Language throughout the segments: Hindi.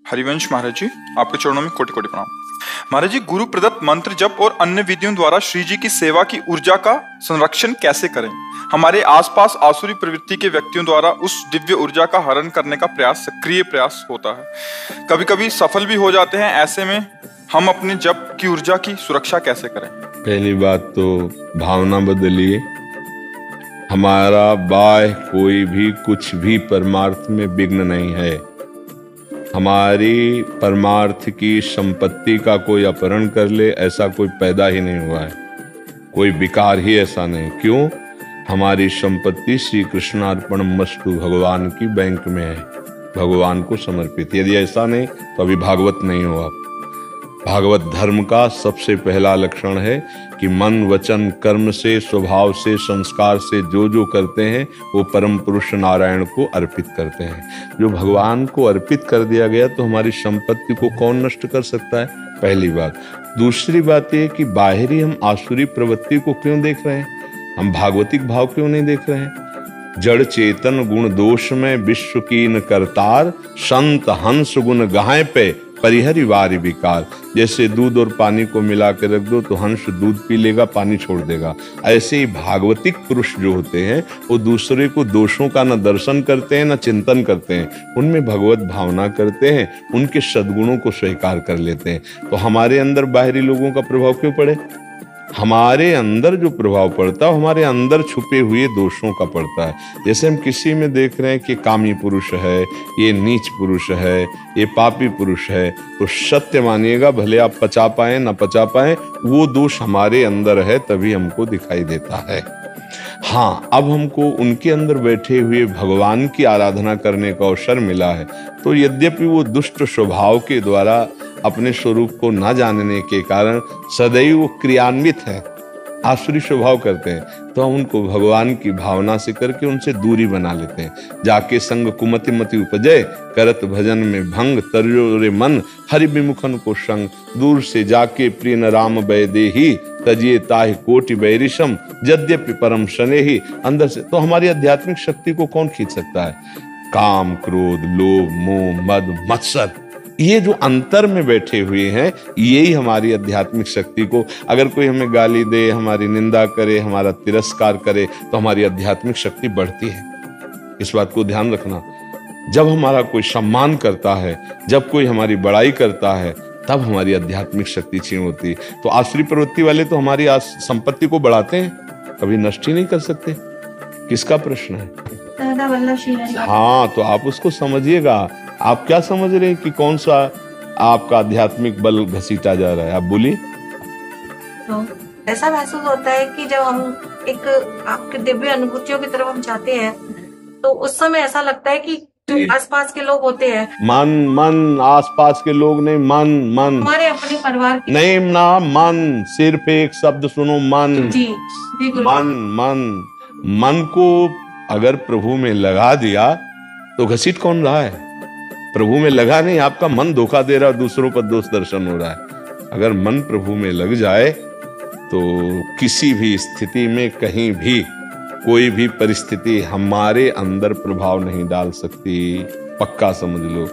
हरिवंश महाराज जी, आपके चरणों में कोटि कोटि प्रणाम। महाराज जी, गुरु प्रदत्त मंत्र जप और अन्य विधियों द्वारा श्री जी की सेवा की ऊर्जा का संरक्षण कैसे करें? हमारे आसपास आसुरी प्रवृत्ति के व्यक्तियों द्वारा उस दिव्य ऊर्जा का हरण करने का प्रयास, सक्रिय प्रयास होता है। कभी कभी सफल भी हो जाते हैं। ऐसे में हम अपने जप की ऊर्जा की सुरक्षा कैसे करें? पहली बात तो भावना बदलिए। हमारा बाह्य कोई भी कुछ भी परमार्थ में विघ्न नहीं है। हमारी परमार्थ की संपत्ति का कोई अपहरण कर ले, ऐसा कोई पैदा ही नहीं हुआ है। कोई विकार ही ऐसा नहीं। क्यों? हमारी संपत्ति श्री कृष्णार्पणमस्तु भगवान की बैंक में है, भगवान को समर्पित। यदि ऐसा नहीं तो अभी भागवत नहीं हो आप। भागवत धर्म का सबसे पहला लक्षण है कि मन वचन कर्म से, स्वभाव से, संस्कार से जो जो करते हैं वो परम पुरुष नारायण को अर्पित करते हैं। जो भगवान को अर्पित कर दिया गया तो हमारी संपत्ति को कौन नष्ट कर सकता है? पहली बात। दूसरी बात ये कि बाहरी हम आसुरी प्रवृत्ति को क्यों देख रहे हैं? हम भागवतिक भाव क्यों नहीं देख रहे हैं? जड़ चेतन गुण दोष में विश्व कीन करतार, संत हंस गुण गाय पे परिहरि वारि विकार। जैसे दूध और पानी को मिला के रख दो तो हंस दूध पी लेगा, पानी छोड़ देगा। ऐसे ही भागवतिक पुरुष जो होते हैं वो दूसरे को दोषों का न दर्शन करते हैं न चिंतन करते हैं, उनमें भगवत भावना करते हैं, उनके सद्गुणों को स्वीकार कर लेते हैं। तो हमारे अंदर बाहरी लोगों का प्रभाव क्यों पड़े? हमारे अंदर जो प्रभाव पड़ता है हमारे अंदर छुपे हुए दोषों का पड़ता है। जैसे हम किसी में देख रहे हैं कि कामी पुरुष है, ये नीच पुरुष है, ये पापी पुरुष है, तो सत्य मानिएगा, भले आप पचा पाए ना पचा पाए, वो दोष हमारे अंदर है, तभी हमको दिखाई देता है। हाँ, अब हमको उनके अंदर बैठे हुए भगवान की आराधना करने का अवसर मिला है, तो यद्यपि वो दुष्ट स्वभाव के द्वारा अपने स्वरूप को न जानने के कारण सदैव वो क्रियान्वित है, आसुरी स्वभाव करते हैं, तो हम उनको भगवान की भावना से करके उनसे दूरी बना लेते हैं। जाके संग कुमति मति उपजय, करत भजन में भंग, तरयो रे मन हरि विमुखन को संग। दूर से जाके प्रिय न राम वैदेही, तजिए ताहि कोटि बैरिशम, यद्यपि परम शने ही। अंदर से तो हमारी आध्यात्मिक शक्ति को कौन खींच सकता है? काम, क्रोध, लोभ, मोह, मद, मत्सर, ये जो अंतर में बैठे हुए हैं, यही हमारी आध्यात्मिक शक्ति को, अगर कोई हमें गाली दे, हमारी निंदा करे, हमारा तिरस्कार करे, तो हमारी आध्यात्मिक शक्ति बढ़ती है। इस बात को ध्यान रखना। जब हमारा कोई सम्मान करता है, जब कोई हमारी बड़ाई करता है, तब हमारी आध्यात्मिक शक्ति क्षीण होती है। तो आसुरी प्रवृत्ति वाले तो हमारी संपत्ति को बढ़ाते हैं, कभी नष्ट ही नहीं कर सकते। किसका प्रश्न है? हाँ, तो आप उसको समझिएगा। आप क्या समझ रहे हैं कि कौन सा आपका आध्यात्मिक बल घसीटा जा रहा है? आप बोलिए। तो ऐसा महसूस होता है कि जब हम एक आपके दिव्य अनुभूतियों की तरफ हम जाते हैं, तो उस समय ऐसा लगता है कि जो आसपास के लोग होते हैं, मन मन, आसपास के लोग नहीं, मन मन, हमारे अपने परिवार की नहीं ना, मन, सिर्फ एक शब्द सुनो, मन। जी, मन मन मन को अगर प्रभु में लगा दिया तो घसीट कौन रहा है? प्रभु में लगा नहीं, आपका मन धोखा दे रहा है, दूसरों पर दोष दर्शन हो रहा है। अगर मन प्रभु में लग जाए तो किसी भी स्थिति में, कहीं भी, कोई भी परिस्थिति हमारे अंदर प्रभाव नहीं डाल सकती। पक्का समझ लो।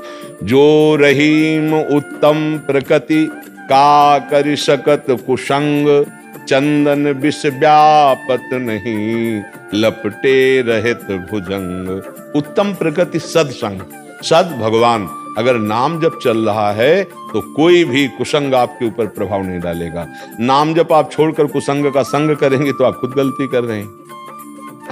जो रहीम उत्तम प्रकृति का करि सकत कुसंग, चंदन विष व्यापत नहीं, लपटे रहित भुजंग। उत्तम प्रकृति सत्संग, सद भगवान। अगर नाम जप चल रहा है तो कोई भी कुसंग आपके ऊपर प्रभाव नहीं डालेगा। नाम जप आप छोड़कर कुसंग का संग करेंगे तो आप खुद गलती कर रहे हैं।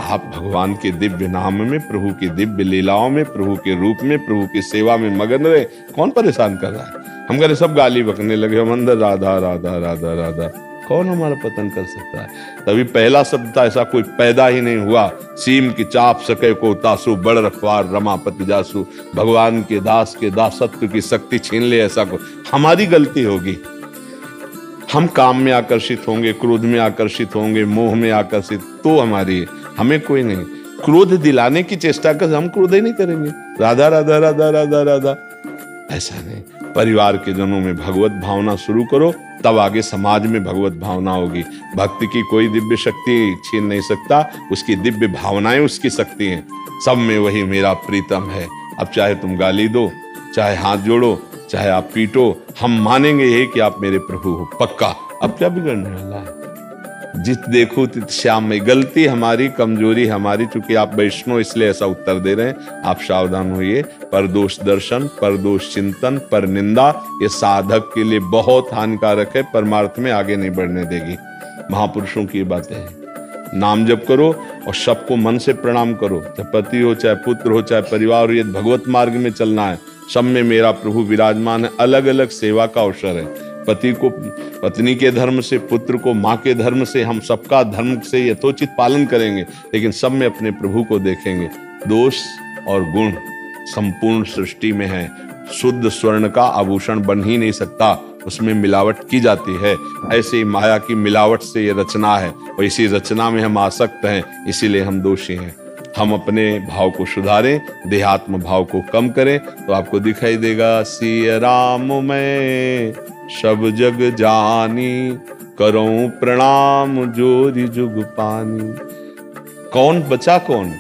आप भगवान के दिव्य नाम में, प्रभु की दिव्य लीलाओं में, प्रभु के रूप में, प्रभु की सेवा में मगन रहे। कौन परेशान कर रहा है? हम करे सब गाली बकने लगे, हम अंदर राधा राधा राधा राधा। कौन हमारा पतन कर सकता है? तभी पहला शब्द था, ऐसा कोई पैदा ही नहीं हुआ। सीम की चाप सके को तासु, बड़ रखवार रमापति जासु। भगवान के दास के दासत्व की शक्ति छीन ले, ऐसा को हमारी गलती होगी। हम काम में आकर्षित होंगे, क्रोध में आकर्षित होंगे, मोह में आकर्षित, तो हमारी, हमें कोई नहीं। क्रोध दिलाने की चेष्टा कर हम क्रोध ही नहीं करेंगे। राधा राधा राधा राधा राधा, ऐसा नहीं। परिवार के जनों में भगवत भावना शुरू करो, तब आगे समाज में भगवत भावना होगी। भक्ति की कोई दिव्य शक्ति छीन नहीं सकता, उसकी दिव्य भावनाएं उसकी शक्ति हैं। सब में वही मेरा प्रीतम है। अब चाहे तुम गाली दो, चाहे हाथ जोड़ो, चाहे आप पीटो, हम मानेंगे यही कि आप मेरे प्रभु हो, पक्का। अब क्या बिगड़ने वाला है? जित देखो तित श्याम में। गलती हमारी, कमजोरी हमारी, चूंकि आप वैष्णव इसलिए ऐसा उत्तर दे रहे हैं। आप सावधान होइए। परदोष दर्शन, परदोष चिंतन, पर निंदा, ये साधक के लिए बहुत हानिकारक है, परमार्थ में आगे नहीं बढ़ने देगी। महापुरुषों की बातें हैं। नाम जप करो और सबको मन से प्रणाम करो, चाहे पति हो, चाहे पुत्र हो, चाहे परिवार हो। ये भगवत मार्ग में चलना है। सब में मेरा प्रभु विराजमान है। अलग अलग सेवा का अवसर है। पति को पत्नी के धर्म से, पुत्र को माँ के धर्म से, हम सबका धर्म से यथोचित पालन करेंगे, लेकिन सब में अपने प्रभु को देखेंगे। दोष और गुण संपूर्ण सृष्टि में है। शुद्ध स्वर्ण का आभूषण बन ही नहीं सकता, उसमें मिलावट की जाती है। ऐसे ही माया की मिलावट से ये रचना है और इसी रचना में हम आसक्त हैं, इसीलिए हम दोषी हैं। हम अपने भाव को सुधारें, देहात्म भाव को कम करें, तो आपको दिखाई देगा सिय राम मैं सब जग जानी, करूं प्रणाम जोरी जुग पानी। कौन बचा कौन?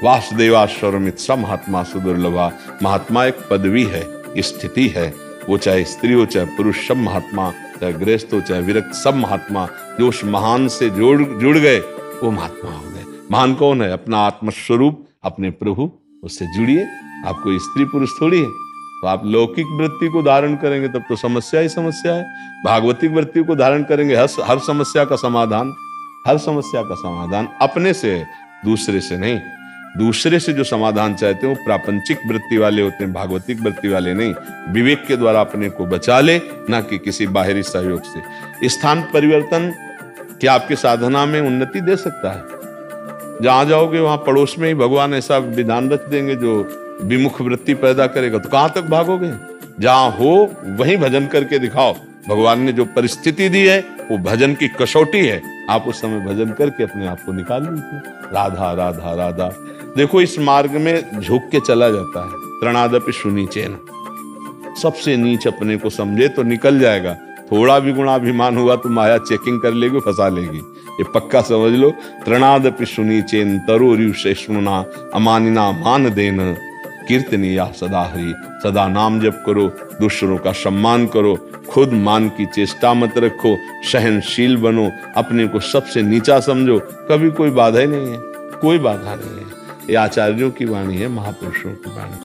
वासुदेवाश्वरमित स महात्मा सुदुर्लभा। महात्मा एक पदवी है, स्थिति है। वो चाहे स्त्री हो, चाहे पुरुष, सब महात्मा, चाहे गृहस्थ हो, चाहे विरक्त, सब महात्मा जो उस महान से जुड़ गए वो महात्मा हो गए। महान कौन है? अपना आत्मस्वरूप, अपने प्रभु, उससे जुड़िए। आपको स्त्री पुरुष थोड़ी है। तो आप लौकिक वृत्ति को धारण करेंगे तब तो समस्या ही समस्या है। भागवतिक वृत्ति को धारण करेंगे, हर समस्या का समाधान, हर समस्या का समाधान अपने से है, दूसरे से नहीं। दूसरे से जो समाधान चाहते हैं वो प्रापंचिक वृत्ति वाले होते हैं, भागवतिक वृत्ति वाले नहीं। विवेक के द्वारा अपने को बचा ले, ना कि किसी बाहरी सहयोग से। स्थान परिवर्तन क्या आपके साधना में उन्नति दे सकता है? जहां जाओगे वहां पड़ोस में ही भगवान ऐसा विधान रख देंगे जो विमुख वृत्ति पैदा करेगा, तो कहां तक भागोगे? जहां हो वहीं भजन करके दिखाओ। भगवान ने जो परिस्थिति दी है वो भजन की कसौटी है। आप उस समय भजन करके अपने आप को निकाल लीजिए। राधा राधा राधा। देखो इस मार्ग में झुक के चला जाता है। तृणादपि सुनीचेन, सबसे नीच अपने को समझे तो निकल जाएगा। थोड़ा भी गुणाभिमान हुआ तो माया चेकिंग कर लेगी, फंसा लेगी। ये पक्का समझ लो। तृणादपि सुनीचेन तरोरिव शेषमुना अमानिना मान देन कीर्तनीया सदा हरि। सदा नाम जप करो, दूसरों का सम्मान करो, खुद मान की चेष्टा मत रखो, सहनशील बनो, अपने को सबसे नीचा समझो। कभी कोई बाधा ही नहीं है, कोई बाधा नहीं है। ये आचार्यों की वाणी है, महापुरुषों की वाणी।